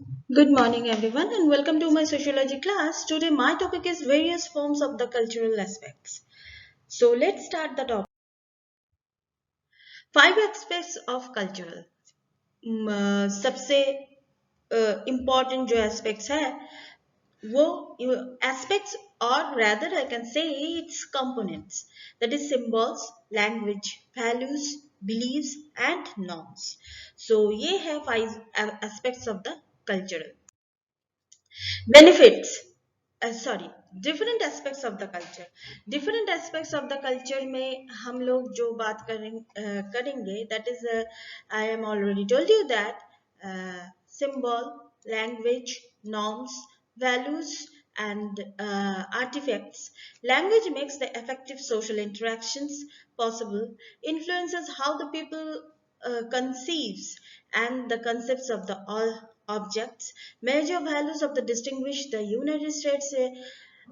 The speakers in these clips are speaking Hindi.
Good morning, everyone, and welcome to my sociology class. Today, my topic is various forms of the cultural aspects. So, let's start the topic. Five aspects of cultural. सबसे important जो aspects है वो aspects or rather I can say its components, that is symbols, language, values, beliefs and norms. So ये है five aspects of the cultural. Benefits, sorry, different aspects of the culture. Different aspects of the culture में हम लोग जो बात करेंगे, that is I am already told you that symbol, language, norms, values and artifacts. Language makes the effective social interactions possible, influences how the people conceives and the concepts of the all objects. Major values of the distinguish the United States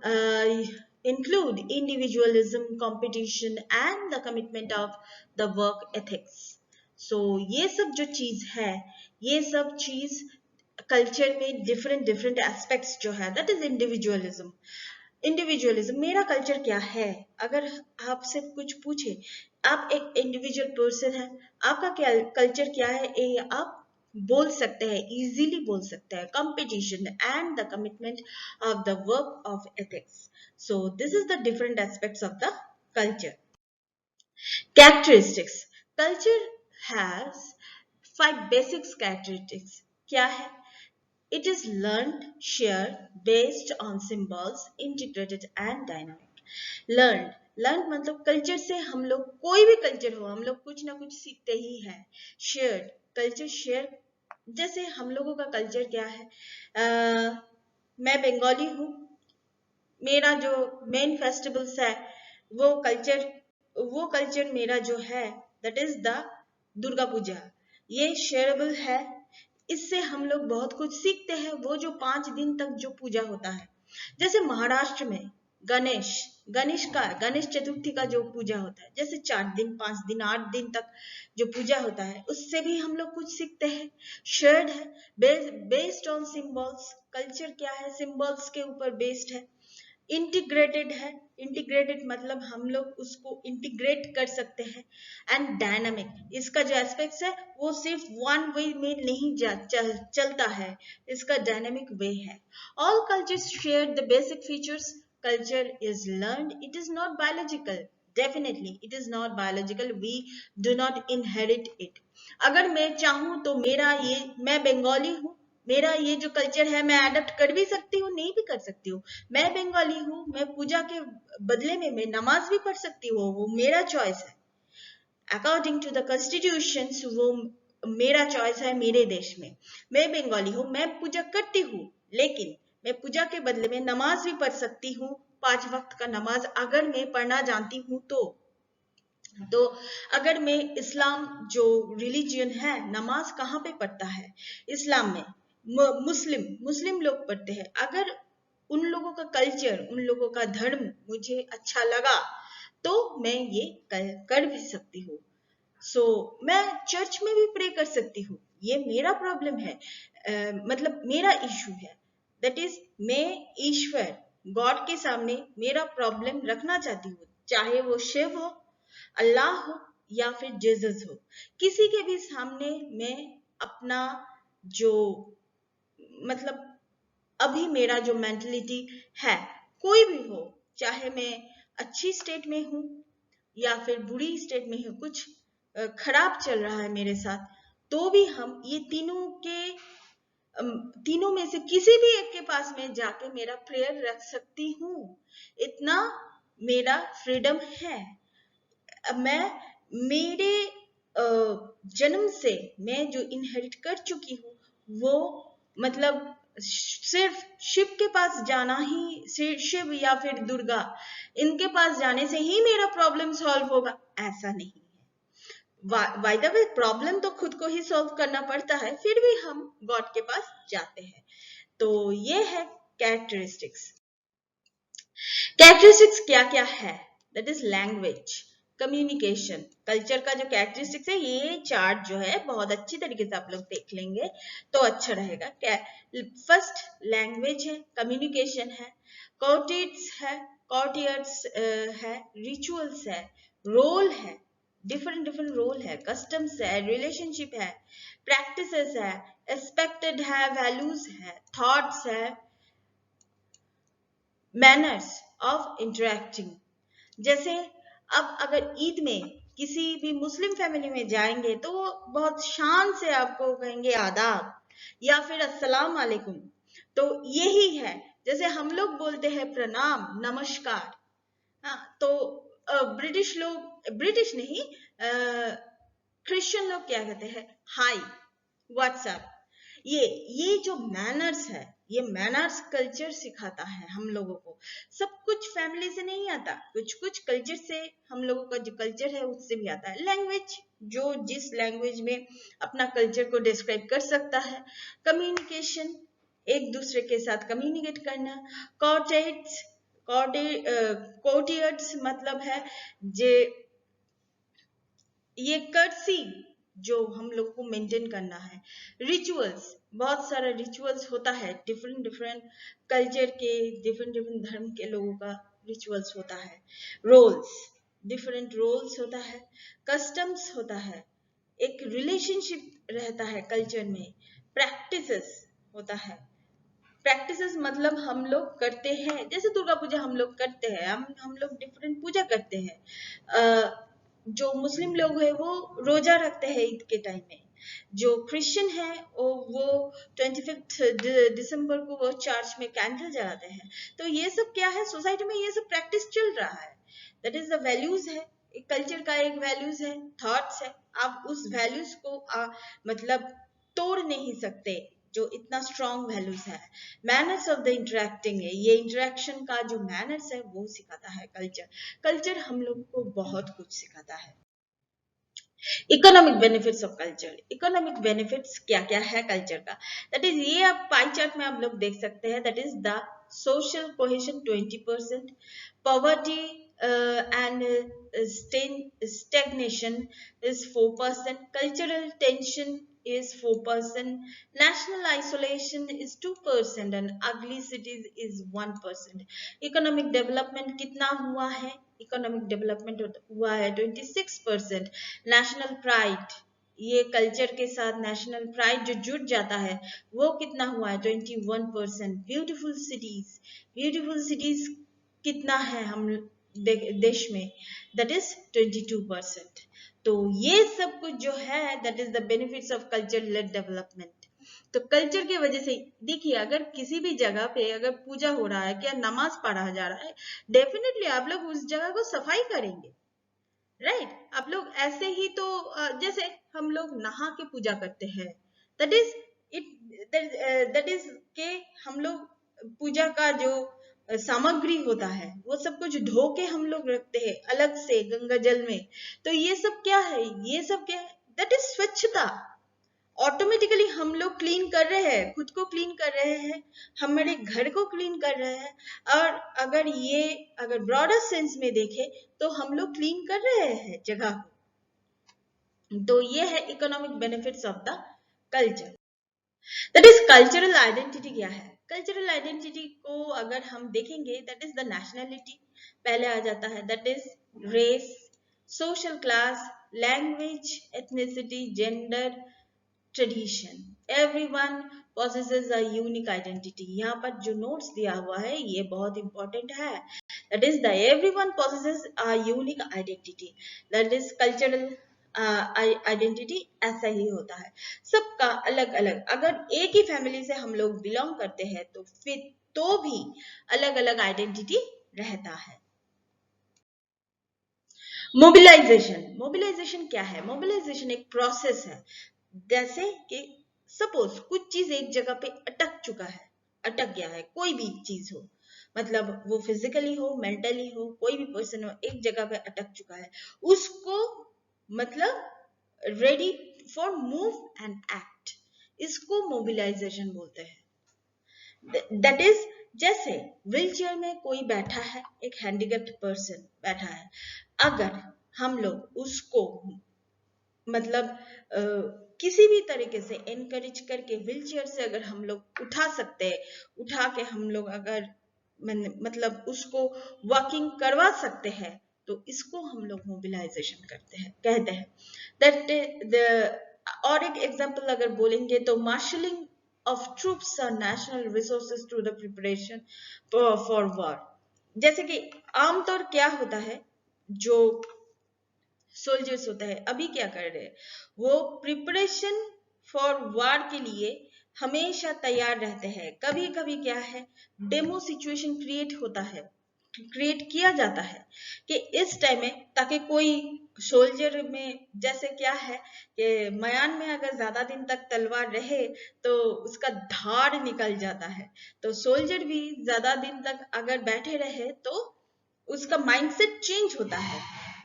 uh, include individualism, competition and the commitment of the work ethics. So ये सब जो चीज है, ये सब चीज कल्चर में डिफरेंट एस्पेक्ट्स जो है, दैट इज इंडिविजुअलिज्म. इंडिविजुअलिज्म, मेरा कल्चर क्या है. अगर आपसे कुछ पूछे, आप एक इंडिविजुअल पर्सन है, आपका क्या कल्चर क्या है, ये आप बोल सकते हैं, इजीली बोल सकते हैं. Competition and the commitment of the work of ethics. So this is the different aspects of the culture. Characteristics. Culture has five basic characteristics. क्या है? It is learned, shared, based on symbols, integrated and dynamic. Learned मतलब कल्चर से हम लोग, कोई भी कल्चर हो, हम लोग कुछ ना कुछ सीखते ही हैं. Shared, कल्चर शेयर, जैसे हम लोगों का कल्चर क्या है. मैं बंगाली हूँ, मेरा जो मेन फेस्टिवल्स है वो कल्चर मेरा जो है, that is the Durga Puja. ये शेयरेबल है, इससे हम लोग बहुत कुछ सीखते हैं. वो जो 5 दिन तक जो पूजा होता है, जैसे महाराष्ट्र में गणेश चतुर्थी का जो पूजा होता है, जैसे 4 दिन 5 दिन 8 दिन तक जो पूजा होता है, उससे भी हम लोग कुछ सीखते हैं. शेयर्ड है, बेस्ड ऑन सिंबल्स. कल्चर क्या है, सिंबल्स के ऊपर बेस्ड है. इंटीग्रेटेड है, इंटीग्रेटेड मतलब हम लोग उसको इंटीग्रेट कर सकते हैं. एंड डायनामिक, इसका जो एस्पेक्ट्स है वो सिर्फ वन वे में नहीं चलता है, इसका डायनामिक वे है. All cultures share the basic features. Culture is learned, it is not biological. Definitely it is not biological, we do not inherit it. अगर मैं चाहूं तो मैं बंगाली हूं, मेरा ये जो कल्चर है मैं अडॉप्ट कर भी सकती हूँ, नहीं भी कर सकती हूँ. मैं बंगाली हूँ, मैं पूजा के बदले में मैं नमाज भी पढ़ सकती हूँ, वो मेरा चॉइस है. अकॉर्डिंग टू द कॉन्स्टिट्यूशन वो मेरा चॉइस है. मेरे देश में मैं बंगाली हूँ, मैं पूजा करती हूँ, लेकिन मैं पूजा के बदले में नमाज भी पढ़ सकती हूँ. 5 वक्त का नमाज अगर मैं पढ़ना जानती हूँ तो अगर मैं इस्लाम जो रिलीजियन है, नमाज कहाँ पे पढ़ता है इस्लाम में, मुस्लिम लोग पढ़ते हैं. अगर उन लोगों का कल्चर, उन लोगों का धर्म मुझे अच्छा लगा तो मैं ये कर भी सकती हूँ. मैं चर्च में भी प्रे कर सकती हूँ. ये मेरा प्रॉब्लम है, मतलब मेरा इशू है. दैट इज मैं ईश्वर गॉड के सामने मेरा प्रॉब्लम रखना चाहती हूँ, चाहे वो शिव हो, अल्लाह हो या फिर जीसस हो. किसी के भी सामने मैं अपना जो, मतलब अभी मेरा जो मेंटलिटी है, कोई भी हो, चाहे मैं अच्छी स्टेट में हूं या फिर बुरी स्टेट में हूं, कुछ खराब चल रहा है मेरे साथ, तो भी हम ये तीनों में से किसी भी एक के पास में जाके मेरा प्रेयर रख सकती हूँ. इतना मेरा फ्रीडम है. मैं मेरे जन्म से मैं जो इनहेरिट कर चुकी हूँ, वो मतलब सिर्फ शिव के पास जाना ही, शिव या फिर दुर्गा, इनके पास जाने से ही मेरा प्रॉब्लम सॉल्व होगा, ऐसा नहीं है. बाय द वे प्रॉब्लम तो खुद को ही सॉल्व करना पड़ता है, फिर भी हम गॉड के पास जाते हैं. तो ये है कैरेक्टरिस्टिक्स. कैरेक्टरिस्टिक्स क्या क्या है, that is language. Communication. Culture का जो कैरेक्टरिस्टिक्स है, ये चार्ट जो है बहुत अच्छी तरीके से आप लोग देख लेंगे तो अच्छा रहेगा। क्या फर्स्ट लैंग्वेज है, कम्युनिकेशन है, कॉर्टियर्स है, है, रिचुअल्स है, रोल है, डिफरेंट डिफरेंट रोल है, कस्टम्स है, रिलेशनशिप है, प्रैक्टिसेस है, एक्सपेक्टेड है, वैल्यूज है, थॉट्स है, मैनर्स ऑफ इंटरेक्टिंग। जैसे अब अगर ईद में किसी भी मुस्लिम फैमिली में जाएंगे तो वो बहुत शान से आपको कहेंगे आदाब या फिर अस्सलाम वालेकुम। तो यही है, जैसे हम लोग बोलते हैं प्रणाम, नमस्कार। हाँ, तो ब्रिटिश लोग, ब्रिटिश नहीं, क्रिश्चियन लोग क्या कहते हैं, हाय, व्हाट्सएप। ये जो मैनर्स है, ये मैनर्स कल्चर सिखाता है हम लोगों को। सब कुछ फैमिली से नहीं आता, कुछ कुछ कल्चर से, हम लोगों का जो कल्चर है उससे भी आता है। लैंग्वेज, जो जिस लैंग्वेज में अपना कल्चर को डिस्क्राइब कर सकता है। कम्युनिकेशन, एक दूसरे के साथ कम्युनिकेट करना। कॉर्टेट्स, कोर्टियर्स मतलब है जे ये कर्सी जो हम लोग को मेंटेन करना है। रिचुअल्स, बहुत सारा रिचुअल्स होता है, डिफरेंट डिफरेंट कल्चर के, डिफरेंट डिफरेंट धर्म के लोगों का रिचुअल्स होता है। रोल्स, डिफरेंट रोल्स होता है। कस्टम्स होता है, एक रिलेशनशिप रहता है कल्चर में। प्रैक्टिसेस होता है, प्रैक्टिसेस मतलब हम लोग करते हैं, जैसे दुर्गा पूजा हम लोग करते हैं, हम लोग डिफरेंट पूजा करते हैं। जो मुस्लिम लोग हैं वो रोजा रखते हैं ईद के टाइम में। जो क्रिश्चियन है वो 25 दिसंबर को वो चर्च में कैंडल जलाते हैं। तो ये सब क्या है, सोसाइटी में ये सब प्रैक्टिस चल रहा है। दैट इज द वैल्यूज है, एक कल्चर का एक वैल्यूज है, थॉट्स है। आप उस वैल्यूज को मतलब तोड़ नहीं सकते, जो इतना स्ट्रॉन्ग वैल्यूज है। मैनर्स ऑफ द इंटरेक्टिंग है, ये इंटरेक्शन का जो मैनर्स है वो सिखाता है कल्चर। कल्चर हम लोग को बहुत कुछ सिखाता है। Economic benefits of culture, economic benefits क्या क्या है कल्चर का, दैट इज ये आप पाई चार्ट में आप लोग देख सकते हैं। That is the social cohesion 20%, poverty and stagnation is 4%, cultural tension is 4%, national isolation is 2%, and ugly cities is 1%. Economic development कितना हुआ है, इकोनॉमिक डेवलपमेंट हुआ है 26%। नेशनल प्राइड, ये कल्चर के साथ नेशनल प्राइड जो जुड़ जाता है वो कितना हुआ है 21%। ब्यूटीफुल सिटीज, ब्यूटीफुल सिटीज कितना है हम देश में, दैट इज 22%। तो ये सब कुछ जो है that is the benefits of culture lead development. तो कल्चर की वजह से देखिए, अगर किसी भी जगह पे अगर पूजा हो रहा है, क्या नमाज पढ़ा जा रहा है, डेफिनेटली आप लोग उस जगह को सफाई करेंगे, राइट? आप लोग ऐसे ही तो जैसे हम लोग नहा के पूजा करते हैं, that is it, that is के हम लोग पूजा का जो सामग्री होता है वो सब कुछ धो के हम लोग रखते हैं अलग से गंगा जल में। तो ये सब क्या है, ये सब क्या है, दैट इज स्वच्छता। ऑटोमेटिकली हम लोग क्लीन कर रहे हैं, खुद को क्लीन कर रहे हैं, हमारे घर को क्लीन कर रहे हैं। और अगर ब्रॉडर सेंस में देखें तो हम लोग क्लीन कर रहे हैं जगह को। तो ये है economic benefits of the culture. That is cultural identity क्या है, कल्चरल आइडेंटिटी को अगर हम देखेंगे दैट इज द नेशनलिटी पहले आ जाता है, that is race, social class, language, ethnicity, gender, tradition. Everyone possesses a unique identity। यहाँ पर जो नोट्स दिया हुआ है ये बहुत इंपॉर्टेंट है। That is the everyone possesses a unique identity, that is cultural identity. ऐसा ही होता है, सबका अलग अलग। अगर एक ही फैमिली से हम लोग बिलोंग करते हैं तो फिर तो भी अलग अलग आइडेंटिटी रहता है। मोबिलाइजेशन, मोबिलाइजेशन क्या है, मोबिलाइजेशन एक प्रोसेस है। जैसे कि सपोज कुछ चीज एक जगह पे अटक चुका है, अटक गया है, कोई भी चीज हो, मतलब वो फिजिकली हो, मेंटली हो, कोई भी पर्सन हो, एक जगह पे अटक चुका है, उसको मतलब ready for move and act, इसको मोबिलाइजेशन बोलते हैं। दैट इज जैसे व्हील चेयर में कोई बैठा है, एक हैंडीकैप्ड पर्सन बैठा है, अगर हम लोग उसको मतलब किसी भी तरीके से एनकरेज करके व्हील चेयर से अगर हम लोग उठा सकते हैं, उठा के हम लोग अगर मतलब उसको वॉकिंग करवा सकते हैं, तो इसको हम लोग मोबिलाइजेशन कहते हैं दैट द। और एक एग्जांपल अगर बोलेंगे तो मार्शलिंग ऑफ ट्रूप्स और national resources to the preparation for war. जैसे कि आमतौर क्या होता है, जो सोल्जर्स होता है अभी क्या कर रहे हैं, वो प्रिपरेशन फॉर वार के लिए हमेशा तैयार रहते हैं। कभी कभी क्या है, डेमो सिचुएशन क्रिएट होता है, क्रिएट किया जाता है कि इस टाइम में, ताकि कोई सोल्जर में जैसे क्या है कि मयान में अगर ज्यादा दिन तक तलवार रहे तो उसका धार निकल जाता है, तो सोल्जर भी ज्यादा दिन तक अगर बैठे रहे तो उसका माइंडसेट चेंज होता है।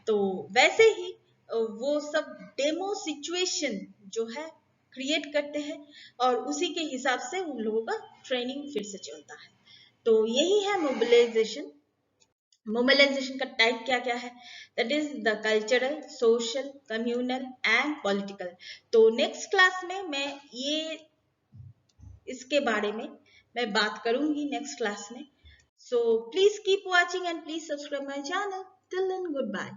तो वैसे ही वो सब डेमो सिचुएशन जो है क्रिएट करते हैं और उसी के हिसाब से उन लोगों का ट्रेनिंग फिर से चलता है। तो यही है मोबिलाइजेशन। मोबिलाइजेशन का टाइप क्या क्या है, that is the cultural, social, communal and political. तो नेक्स्ट क्लास में मैं ये इसके बारे में मैं बात करूंगी नेक्स्ट क्लास में। So please keep watching and please subscribe my channel. Till then, goodbye.